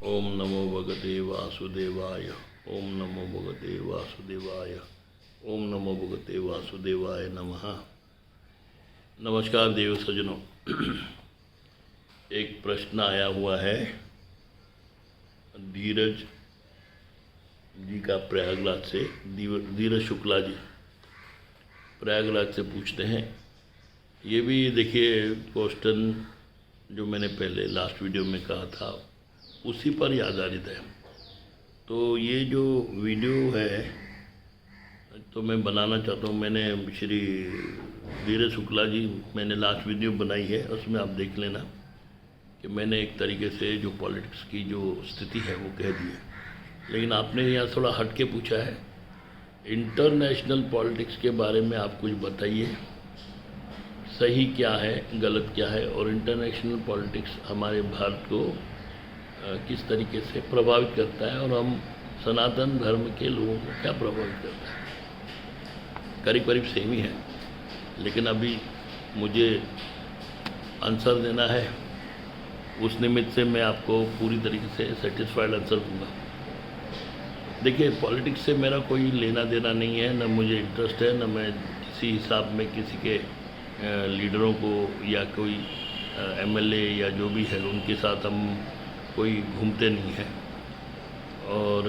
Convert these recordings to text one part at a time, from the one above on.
ओम नमो भगवते वासुदेवाय। ओम नमो भगवते वासुदेवाय। ओम नमो भगवते वासुदेवाय नमः। नमस्कार देव सज्जनों। एक प्रश्न आया हुआ है धीरज जी का प्रयागराज से। धीरज शुक्ला जी प्रयागराज से पूछते हैं। ये भी देखिए क्वेश्चन जो मैंने पहले लास्ट वीडियो में कहा था उसी पर आधारित है। तो ये जो वीडियो है तो मैं बनाना चाहता हूँ। मैंने श्री धीरज शुक्ला जी मैंने लास्ट वीडियो बनाई है, उसमें आप देख लेना कि मैंने एक तरीके से जो पॉलिटिक्स की जो स्थिति है वो कह दी है। लेकिन आपने यहाँ थोड़ा हट के पूछा है इंटरनेशनल पॉलिटिक्स के बारे में। आप कुछ बताइए, सही क्या है गलत क्या है, और इंटरनेशनल पॉलिटिक्स हमारे भारत को किस तरीके से प्रभावित करता है, और हम सनातन धर्म के लोगों को क्या प्रभावित करता है। करीब करीब सेम ही है, लेकिन अभी मुझे आंसर देना है। उस निमित्त से मैं आपको पूरी तरीके से सेटिस्फाइड आंसर दूंगा। देखिए पॉलिटिक्स से मेरा कोई लेना देना नहीं है, न मुझे इंटरेस्ट है, न मैं किसी हिसाब में किसी के लीडरों को या कोई एमएलए या जो भी है उनके साथ हम कोई घूमते नहीं हैं। और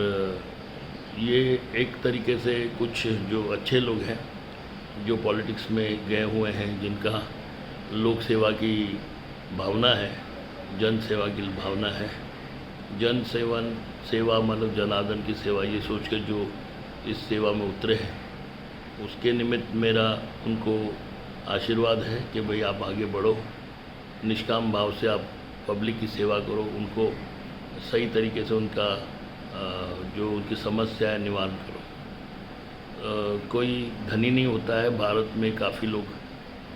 ये एक तरीके से कुछ जो अच्छे लोग हैं जो पॉलिटिक्स में गए हुए हैं, जिनका लोक सेवा की भावना है, जन सेवा की भावना है, जन सेवा मतलब जनार्दन की सेवा, ये सोच कर जो इस सेवा में उतरे हैं उसके निमित्त मेरा उनको आशीर्वाद है कि भाई आप आगे बढ़ो, निष्काम भाव से आप पब्लिक की सेवा करो, उनको सही तरीके से उनका जो उनकी समस्या है निवारण करो। कोई धनी नहीं होता है भारत में, काफ़ी लोग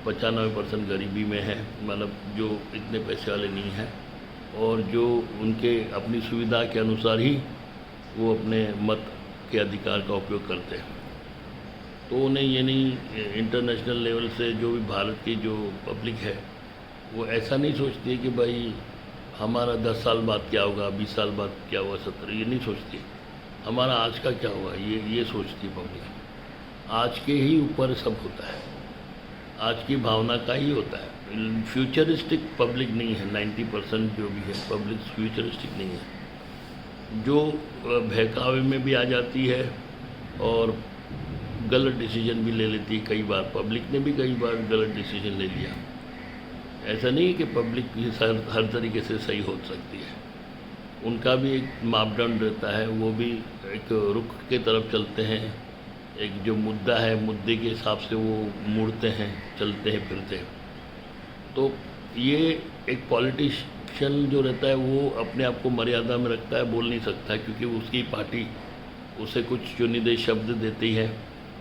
95% गरीबी में है, मतलब जो इतने पैसे वाले नहीं हैं, और जो उनके अपनी सुविधा के अनुसार ही वो अपने मत के अधिकार का उपयोग करते हैं। तो उन्हें ये नहीं, इंटरनेशनल लेवल से जो भी भारत की जो पब्लिक है वो ऐसा नहीं सोचती है कि भाई हमारा 10 साल बाद क्या होगा, 20 साल बाद क्या होगा, 17, ये नहीं सोचती। हमारा आज का क्या होगा ये सोचती है पब्लिक। आज के ही ऊपर सब होता है, आज की भावना का ही होता है। फ्यूचरिस्टिक पब्लिक नहीं है। 90% जो भी है पब्लिक फ्यूचरिस्टिक नहीं है, जो बहकावे में भी आ जाती है और गलत डिसीजन भी ले लेती है। कई बार पब्लिक ने भी कई बार गलत डिसीजन ले लिया। ऐसा नहीं कि पब्लिक हर तरीके से सही हो सकती है, उनका भी एक मापदंड रहता है, वो भी एक रुख के तरफ चलते हैं। एक जो मुद्दा है मुद्दे के हिसाब से वो मुड़ते हैं, चलते हैं, फिरते हैं। तो ये एक पॉलिटिशियन जो रहता है वो अपने आप को मर्यादा में रखता है, बोल नहीं सकता है, क्योंकि उसकी पार्टी उसे कुछ चुनिंदे शब्द देती है,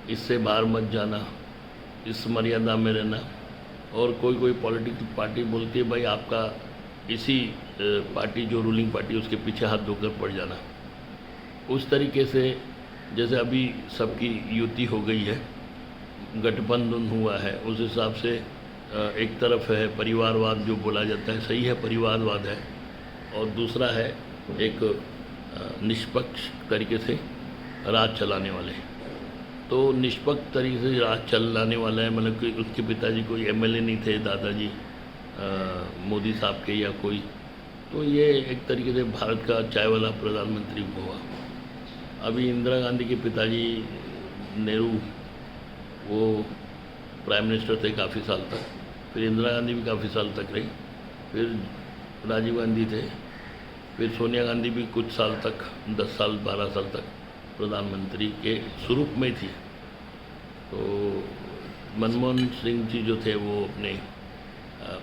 इससे बाहर मत जाना, इस मर्यादा में रहना। और कोई पॉलिटिकल पार्टी बोलती है भाई आपका इसी पार्टी जो रूलिंग पार्टी उसके पीछे हाथ धोकर पड़ जाना। उस तरीके से जैसे अभी सबकी युति हो गई है, गठबंधन हुआ है, उस हिसाब से एक तरफ है परिवारवाद जो बोला जाता है, सही है, परिवारवाद है, और दूसरा है एक निष्पक्ष तरीके से राज चलाने वाले। तो निष्पक्ष तरीके से राज चलाने वाला है, मतलब कि उसके पिताजी कोई एमएलए नहीं थे, दादाजी मोदी साहब के या कोई। तो ये एक तरीके से भारत का चाय वाला प्रधानमंत्री हुआ। अभी इंदिरा गांधी के पिताजी नेहरू वो प्राइम मिनिस्टर थे काफ़ी साल तक, फिर इंदिरा गांधी भी काफ़ी साल तक रही, फिर राजीव गांधी थे, फिर सोनिया गांधी भी कुछ साल तक, 10 साल 12 साल तक प्रधानमंत्री के स्वरूप में थी। तो मनमोहन सिंह जी जो थे वो अपने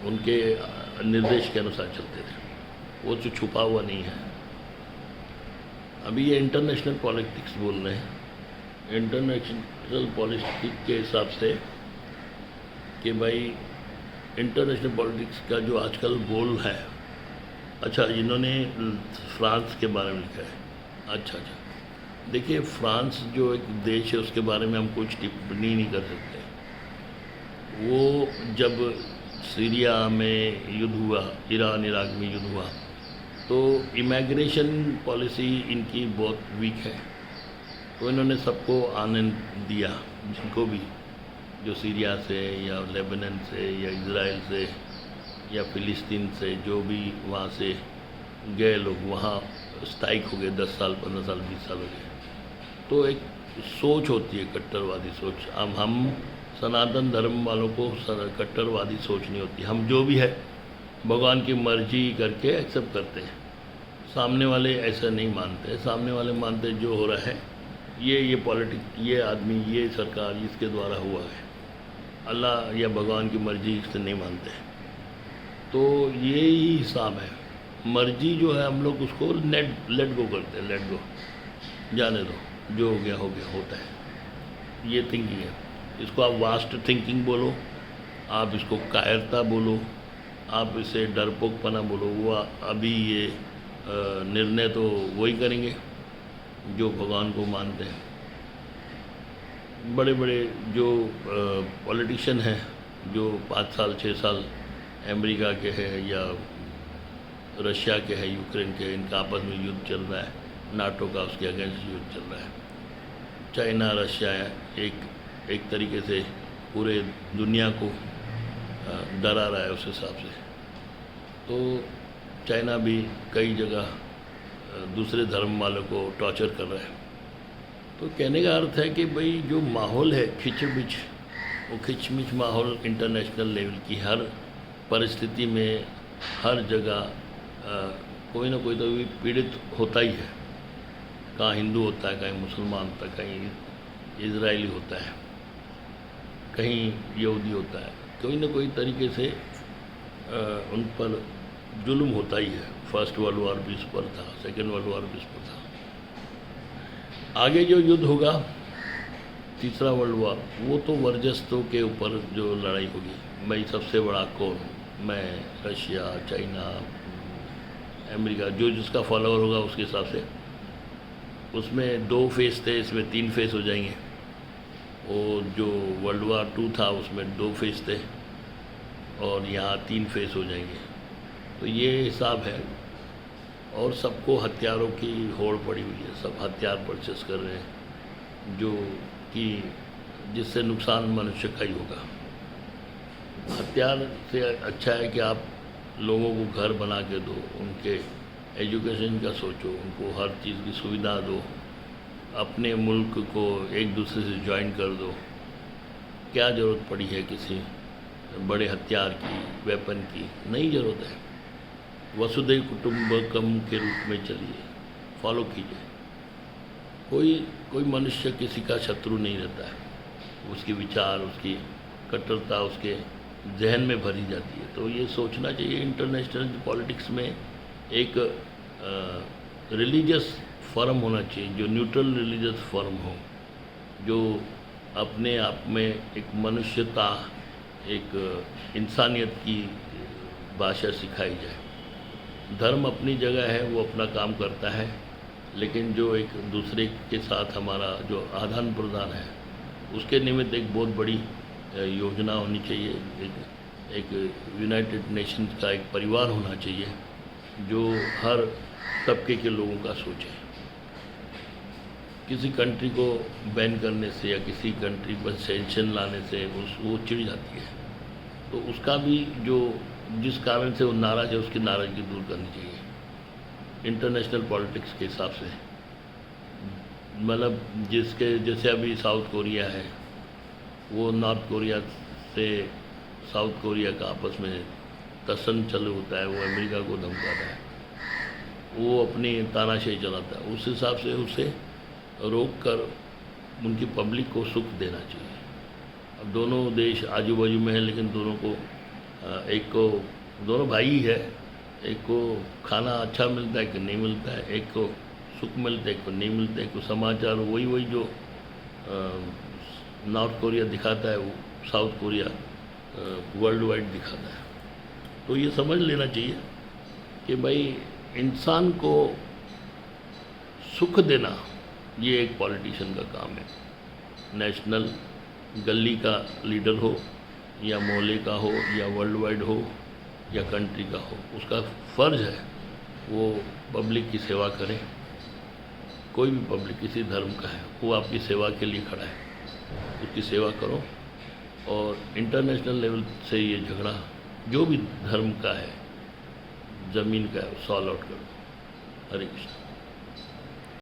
उनके निर्देश के अनुसार चलते थे, वो जो छुपा हुआ नहीं है। अभी ये इंटरनेशनल पॉलिटिक्स बोल रहे हैं। इंटरनेशनल पॉलिटिक्स के हिसाब से कि भाई इंटरनेशनल पॉलिटिक्स का जो आजकल बोल है, अच्छा इन्होंने फ्रांस के बारे में लिखा है। अच्छा, देखिए फ्रांस जो एक देश है उसके बारे में हम कुछ टिप्पणी नहीं कर सकते। वो जब सीरिया में युद्ध हुआ, ईरान इराक में युद्ध हुआ, तो इमिग्रेशन पॉलिसी इनकी बहुत वीक है, तो इन्होंने सबको आने दिया, जिनको भी, जो सीरिया से या लेबनान से या इज़राइल से या फ़िलिस्तीन से, जो भी वहाँ से गए लोग वहाँ स्थायिक हो गए, 10 साल 15 साल 20 साल हो गए। तो एक सोच होती है कट्टरवादी सोच। अब हम सनातन धर्म वालों को कट्टरवादी सोच नहीं होती, हम जो भी है भगवान की मर्जी करके एक्सेप्ट करते हैं। सामने वाले ऐसा नहीं मानते, सामने वाले मानते जो हो रहा है ये पॉलिटिक्स, ये आदमी, ये सरकार इसके द्वारा हुआ है, अल्लाह या भगवान की मर्जी इससे नहीं मानते। तो ये ही हिसाब है। मर्जी जो है हम लोग उसको लेट गो करते हैं, लेट गो, जाने दो, जो हो गया होता है। ये थिंकिंग है। इसको आप वास्ट थिंकिंग बोलो, आप इसको कायरता बोलो, आप इसे डरपोकपना बोलो, वो अभी ये निर्णय तो वही करेंगे जो भगवान को मानते हैं। बड़े बड़े जो पॉलिटिशियन हैं, जो 5 साल 6 साल अमेरिका के हैं या रशिया के हैं, यूक्रेन के, इनका आपस में युद्ध चल रहा है, नाटो का उसके अगेंस्ट युद्ध चल रहा है। चाइना रशिया एक तरीके से पूरे दुनिया को डरा रहा है उस हिसाब से। तो चाइना भी कई जगह दूसरे धर्म वालों को टॉर्चर कर रहा है। तो कहने का अर्थ है कि भाई जो माहौल है खिचमिच, वो खिचमिच माहौल इंटरनेशनल लेवल की हर परिस्थिति में, हर जगह कोई ना कोई तो भी पीड़ित होता ही है। कहाँ हिंदू होता है, कहीं मुसलमान होता है, कहीं इजरायली होता है, कहीं यहूदी होता है, कोई ना कोई तरीके से उन पर जुल्म होता ही है। फर्स्ट वर्ल्ड वॉर भी इस पर था, सेकेंड वर्ल्ड वॉर भी इस पर था। आगे जो युद्ध होगा, तीसरा वर्ल्ड वॉर, वो तो वर्चस्व के ऊपर जो लड़ाई होगी, मैं सबसे बड़ा कौन, मैं, रशिया, चाइना, अमेरिका, जो जिसका फॉलोअर होगा उसके हिसाब से। उसमें 2 फेज़ थे, इसमें 3 फेज़ हो जाएंगे। और जो वर्ल्ड वॉर 2 था उसमें 2 फेज़ थे और यहाँ 3 फेज़ हो जाएंगे। तो ये हिसाब है। और सबको हथियारों की होड़ पड़ी हुई है, सब हथियार परचेस कर रहे हैं, जो कि जिससे नुकसान मनुष्य का ही होगा। हथियार से अच्छा है कि आप लोगों को घर बना के दो, उनके एजुकेशन का सोचो, उनको हर चीज़ की सुविधा दो, अपने मुल्क को एक दूसरे से ज्वाइन कर दो। क्या ज़रूरत पड़ी है किसी बड़े हथियार की, वेपन की? नहीं ज़रूरत है। वसुधैव कुटुंबकम के रूप में चलिए, फॉलो कीजिए। कोई मनुष्य किसी का शत्रु नहीं रहता है। उसके विचार, उसकी कट्टरता उसके जहन में भरी जाती है। तो ये सोचना चाहिए इंटरनेशनल पॉलिटिक्स में एक रिलीजियस फॉर्म होना चाहिए, जो न्यूट्रल रिलीजियस फॉर्म हो, जो अपने आप में एक मनुष्यता, एक इंसानियत की भाषा सिखाई जाए। धर्म अपनी जगह है, वो अपना काम करता है, लेकिन जो एक दूसरे के साथ हमारा जो आदान प्रदान है, उसके निमित्त एक बहुत बड़ी योजना होनी चाहिए। एक यूनाइटेड नेशंस का एक परिवार होना चाहिए जो हर तबके के लोगों का सोचे। किसी कंट्री को बैन करने से या किसी कंट्री पर सैंक्शन लाने से वो चिढ़ जाती है। तो उसका भी जो जिस कारण से वो नाराज़ है, उसकी नाराज़गी दूर करनी चाहिए इंटरनेशनल पॉलिटिक्स के हिसाब से। मतलब जैसे अभी साउथ कोरिया है, वो नॉर्थ कोरिया से साउथ कोरिया का आपस में तसन चालू होता है, वो अमेरिका को धमकाता है, वो अपनी तानाशाही चलाता है। उस हिसाब से उसे रोक कर उनकी पब्लिक को सुख देना चाहिए। अब दोनों देश आजू बाजू में हैं, लेकिन दोनों को एक को, दोनों भाई ही है, एक को खाना अच्छा मिलता है कि नहीं मिलता है, एक को सुख मिलता है, एक को नहीं मिलता है, एक को समाचार वही जो नॉर्थ कोरिया दिखाता है, वो साउथ कोरिया वर्ल्ड वाइड दिखाता है। तो ये समझ लेना चाहिए कि भाई इंसान को सुख देना ये एक पॉलिटिशियन का काम है। नेशनल गली का लीडर हो या मोहल्ले का हो या वर्ल्ड वाइड हो या कंट्री का हो, उसका फ़र्ज़ है वो पब्लिक की सेवा करें। कोई भी पब्लिक किसी धर्म का है, वो आपकी सेवा के लिए खड़ा है, उसकी सेवा करो। और इंटरनेशनल लेवल से ये झगड़ा जो भी धर्म का है, ज़मीन का है, सॉल्व आउट करो। हरे कृष्ण।